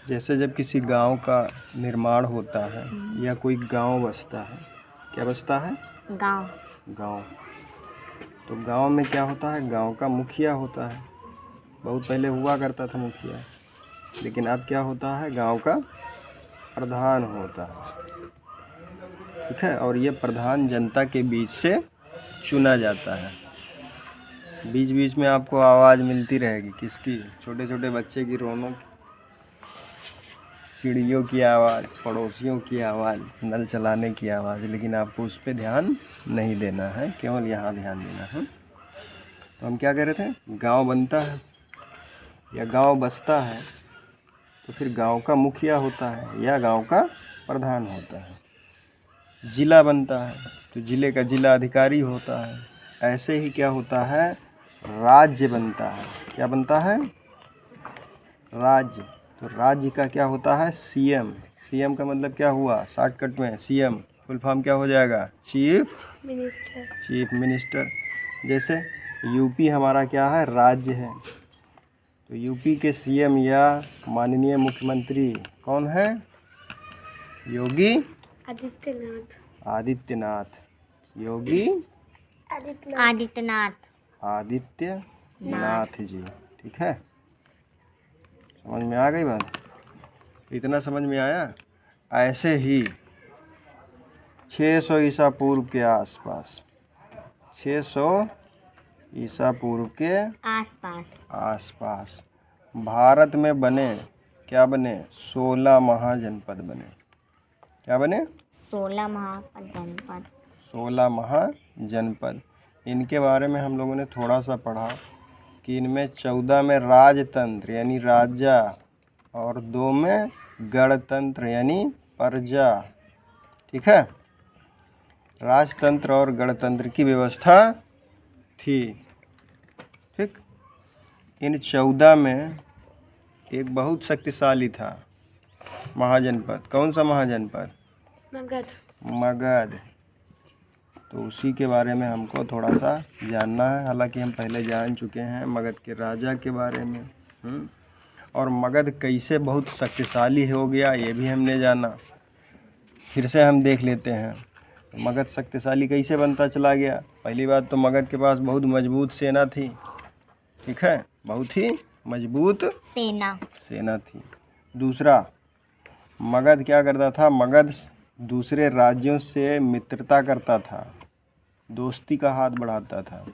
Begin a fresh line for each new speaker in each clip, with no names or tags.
जैसे जब किसी गांव का निर्माण होता है या कोई गांव बसता है, क्या बसता है?
गांव।
गांव। तो गांव में क्या होता है? गांव का मुखिया होता है। बहुत पहले हुआ करता था मुखिया, लेकिन अब क्या होता है? गांव का प्रधान होता है। ठीक है। और ये प्रधान जनता के बीच से चुना जाता है। बीच बीच में आपको आवाज़ मिलती रहेगी। किसकी? छोटे छोटे बच्चे की रोनक, चिड़ियों की आवाज़, पड़ोसियों की आवाज़, नल चलाने की आवाज़। लेकिन आपको उस पर ध्यान नहीं देना है, केवल यहाँ ध्यान देना है। तो हम क्या कह रहे थे? गांव बनता है या गांव बसता है तो फिर गांव का मुखिया होता है या गांव का प्रधान होता है। जिला बनता है तो जिले का जिला अधिकारी होता है। ऐसे ही क्या होता है? राज्य बनता है। क्या बनता है? राज्य। तो राज्य का क्या होता है? सीएम। सीएम का मतलब क्या हुआ? शॉर्टकट में सीएम फुल फॉर्म क्या हो जाएगा? Chief
minister.
Chief minister. जैसे यूपी हमारा क्या है? राज्य है। तो यूपी के सीएम या माननीय मुख्यमंत्री कौन है? योगी
आदित्यनाथ।
आदित्यनाथ। योगी
आदित्यनाथ।
आदित्यनाथ जी। ठीक है। समझ में आ गई बात? इतना समझ में आया? ऐसे ही 600 ईसा पूर्व के आसपास, 600 ईसा पूर्व के आसपास भारत में बने, क्या बने? 16 महाजनपद बने। क्या बने?
16 महाजनपद।
16 महाजनपद। इनके बारे में हम लोगों ने थोड़ा सा पढ़ा कि इनमें 14 में राजतंत्र यानी राजा और 2 में गणतंत्र यानी प्रजा। ठीक है। राजतंत्र और गणतंत्र की व्यवस्था थी। ठीक। इन 14 में एक बहुत शक्तिशाली था महाजनपद। कौन सा महाजनपद?
मगध।
मगध। तो उसी के बारे में हमको थोड़ा सा जानना है। हालांकि हम पहले जान चुके हैं मगध के राजा के बारे में। और मगध कैसे बहुत शक्तिशाली हो गया ये भी हमने जाना। फिर से हम देख लेते हैं मगध शक्तिशाली कैसे बनता चला गया। पहली बात तो मगध के पास बहुत मजबूत सेना थी। ठीक है। बहुत ही मजबूत सेना थी। दूसरा, मगध क्या करता था? मगध दूसरे राज्यों से मित्रता करता था, दोस्ती का हाथ बढ़ाता था।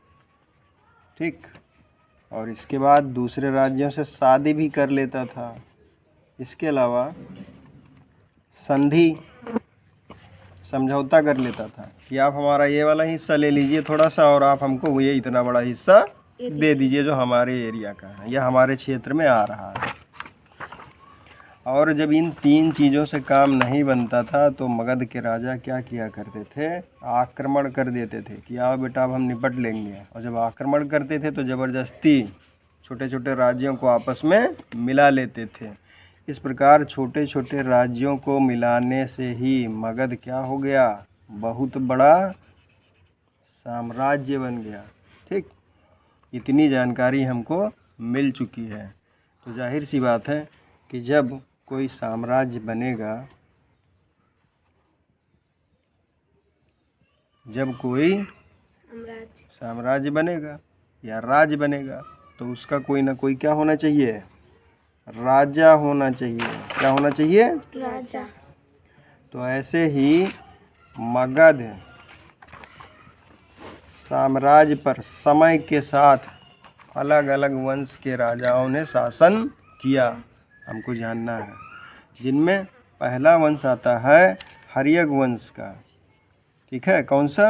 ठीक। और इसके बाद दूसरे राज्यों से शादी भी कर लेता था। इसके अलावा संधि, समझौता कर लेता था कि आप हमारा ये वाला हिस्सा ले लीजिए थोड़ा सा, और आप हमको ये इतना बड़ा हिस्सा दे दीजिए जो हमारे एरिया का है या हमारे क्षेत्र में आ रहा है। और जब इन 3 चीज़ों से काम नहीं बनता था तो मगध के राजा क्या किया करते थे? आक्रमण कर देते थे कि आओ बेटा अब हम निपट लेंगे। और जब आक्रमण करते थे तो ज़बरदस्ती छोटे छोटे राज्यों को आपस में मिला लेते थे। इस प्रकार छोटे छोटे राज्यों को मिलाने से ही मगध क्या हो गया? बहुत बड़ा साम्राज्य बन गया। ठीक। इतनी जानकारी हमको मिल चुकी है। तो जाहिर सी बात है कि जब कोई साम्राज्य बनेगा, जब कोई साम्राज्य बनेगा या राज्य बनेगा तो उसका कोई ना कोई क्या होना चाहिए? राजा होना चाहिए। क्या होना चाहिए?
राजा।
तो ऐसे ही मगध साम्राज्य पर समय के साथ अलग अलग वंश के राजाओं ने शासन किया। हमको जानना है। जिनमें पहला वंश आता है हर्यक वंश का। ठीक है। कौन सा?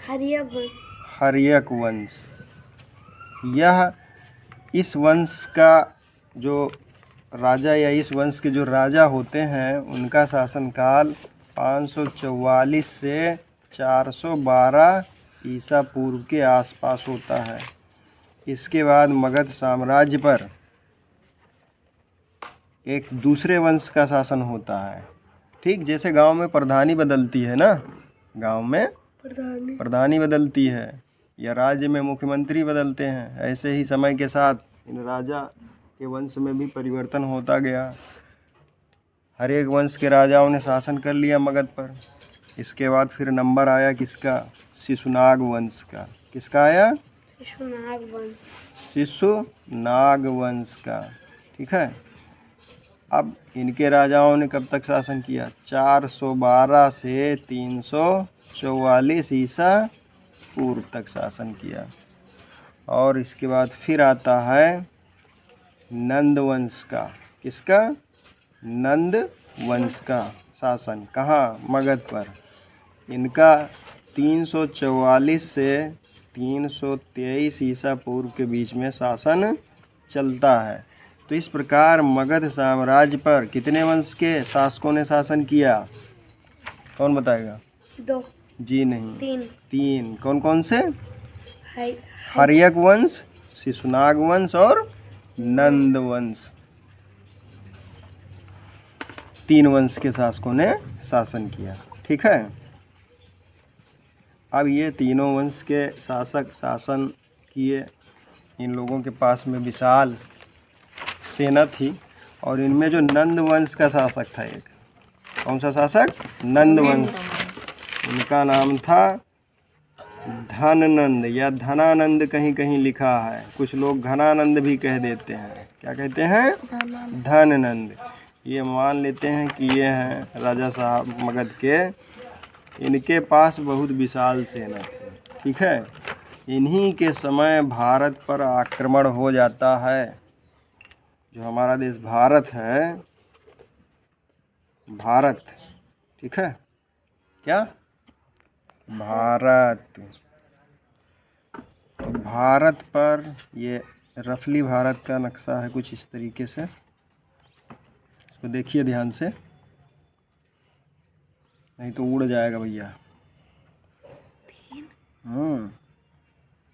हर्यक वंश।
हर्यक वंश। यह इस वंश का जो राजा या इस वंश के जो राजा होते हैं उनका शासनकाल 544 से 412 ईसा पूर्व के आसपास होता है। इसके बाद मगध साम्राज्य पर एक दूसरे वंश का शासन होता है। ठीक। जैसे गांव में प्रधानी बदलती है ना, गांव में प्रधानी बदलती है या राज्य में मुख्यमंत्री बदलते हैं, ऐसे ही समय के साथ इन राजा के वंश में भी परिवर्तन होता गया। हर एक वंश के राजाओं ने शासन कर लिया मगध पर। इसके बाद फिर नंबर आया किसका? शिशुनाग वंश का। किसका आया?
शिशुनाग वंश।
शिशुनाग वंश का। ठीक है। अब इनके राजाओं ने कब तक शासन किया? 412 से 344 ईसा पूर्व तक शासन किया। और इसके बाद फिर आता है नंद वंश का। किसका? नंद वंश का शासन। कहाँ? मगध पर। इनका 344 से 323 ईसा पूर्व के बीच में शासन चलता है। तो इस प्रकार मगध साम्राज्य पर कितने वंश के शासकों ने शासन किया? कौन बताएगा?
2
जी नहीं,
3
3। कौन कौन से?
है।
हर्यक वंश, शिशुनाग वंश और नंद वंश। 3 वंश के शासकों ने शासन किया। ठीक है। अब ये तीनों वंश के शासक शासन किए। इन लोगों के पास में विशाल सेना थी। और इनमें जो नंद वंश का शासक था एक, कौन सा शासक? नंद वंश। उनका नाम था धननंद या धनानंद, कहीं कहीं लिखा है। कुछ लोग घनानंद भी कह देते हैं। क्या कहते हैं? धननंद। ये मान लेते हैं कि ये हैं राजा साहब मगध के। इनके पास बहुत विशाल सेना थी। ठीक है। इन्हीं के समय भारत पर आक्रमण हो जाता है। जो हमारा देश भारत है, भारत, ठीक है, क्या? भारत। तो भारत पर ये रफली भारत का नक्शा है कुछ इस तरीके से। इसको देखिए ध्यान से, नहीं तो उड़ जाएगा भैया।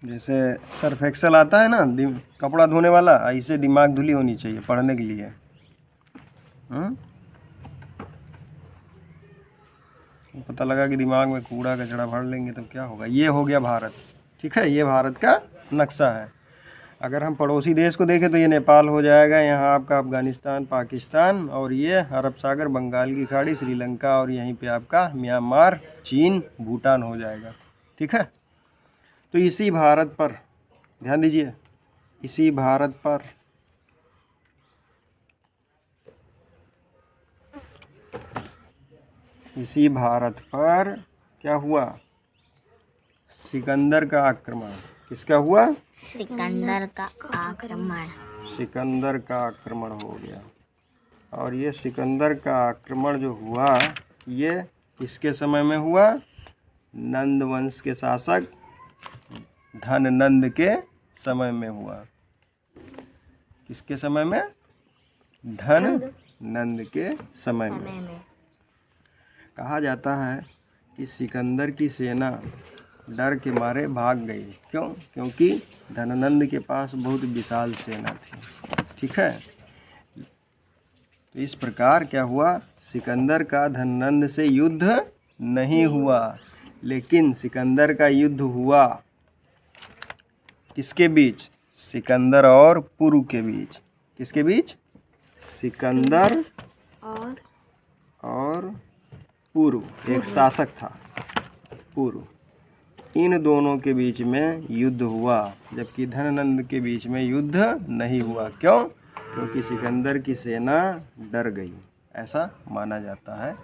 जैसे सर्फ एक्सेल आता है ना, कपड़ा धोने वाला, ऐसे दिमाग धुली होनी चाहिए पढ़ने के लिए। पता लगा कि दिमाग में कूड़ा कचरा भर लेंगे तो क्या होगा। ये हो गया भारत। ठीक है। ये भारत का नक्शा है। अगर हम पड़ोसी देश को देखें तो ये नेपाल हो जाएगा, यहाँ आपका अफगानिस्तान, पाकिस्तान, और ये अरब सागर, बंगाल की खाड़ी, श्रीलंका, और यहीं पे आपका म्यांमार, चीन, भूटान हो जाएगा। ठीक है। तो इसी भारत पर ध्यान दीजिए, इसी भारत पर क्या हुआ? सिकंदर का आक्रमण। किसका हुआ?
सिकंदर का आक्रमण।
सिकंदर का आक्रमण हो गया। और ये सिकंदर का आक्रमण जो हुआ, ये किसके समय में हुआ? नंद वंश के शासक धननंद के समय में हुआ। किसके समय में? धननंद के समय में। कहा जाता है कि सिकंदर की सेना डर के मारे भाग गई। क्यों? क्योंकि धननंद के पास बहुत विशाल सेना थी। ठीक है। तो इस प्रकार क्या हुआ? सिकंदर का धननंद से युद्ध नहीं हुआ, लेकिन सिकंदर का युद्ध हुआ किसके बीच? सिकंदर और पुरु के बीच। किसके बीच? सिकंदर और पुरु। एक शासक था पुरु। इन दोनों के बीच में युद्ध हुआ, जबकि धननंद के बीच में युद्ध नहीं हुआ। क्यों? क्योंकि सिकंदर की सेना डर गई, ऐसा माना जाता है।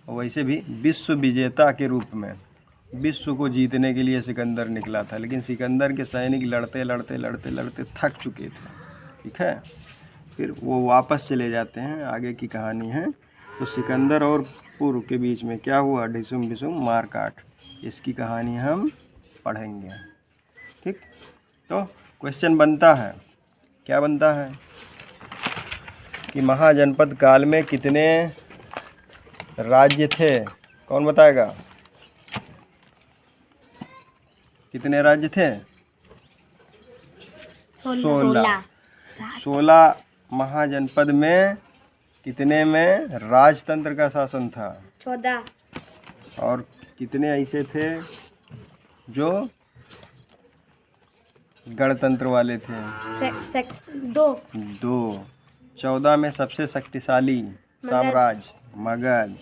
और वैसे भी विश्व विजेता के रूप में विश्व को जीतने के लिए सिकंदर निकला था, लेकिन सिकंदर के सैनिक लड़ते लड़ते लड़ते लड़ते थक चुके थे। ठीक है। फिर वो वापस चले जाते हैं। आगे की कहानी है। तो सिकंदर और पुरु के बीच में क्या हुआ? ढिसुम ढिसुम मार काट। इसकी कहानी हम पढ़ेंगे। ठीक। तो क्वेश्चन बनता है, क्या बनता है कि महाजनपद काल में कितने राज्य थे? कौन बताएगा? कितने राज्य थे? 16 महाजनपद में कितने में राजतंत्र का शासन था?
14।
और कितने ऐसे थे जो गणतंत्र वाले थे?
2।
2। 14 में सबसे शक्तिशाली साम्राज्य मगध।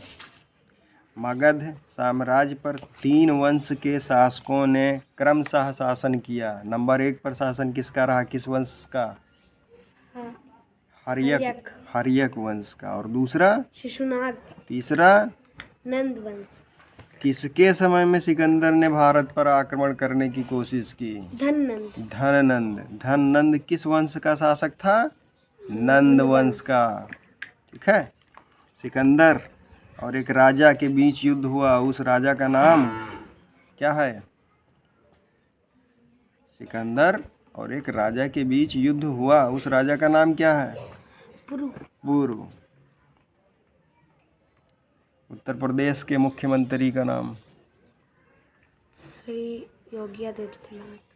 मगध साम्राज्य पर 3 वंश के शासकों ने क्रमशः शासन किया। नंबर 1 पर शासन किसका रहा, किस वंश का?
हाँ,
हर्यक, हर्यक वंश का। और दूसरा,
शिशुनाग,
तीसरा,
नंद वंश।
किसके समय में सिकंदर ने भारत पर आक्रमण करने की कोशिश की?
धननंद।
धननंद। धननंद किस वंश का शासक था? नंद वंश का। ठीक है। सिकंदर और एक राजा के बीच युद्ध हुआ, उस राजा का नाम क्या है? सिकंदर और एक राजा के बीच युद्ध हुआ, उस राजा का नाम क्या है?
पुरु।
पुरु। उत्तर प्रदेश के मुख्यमंत्री का नाम?
श्री योगी आदित्यनाथ।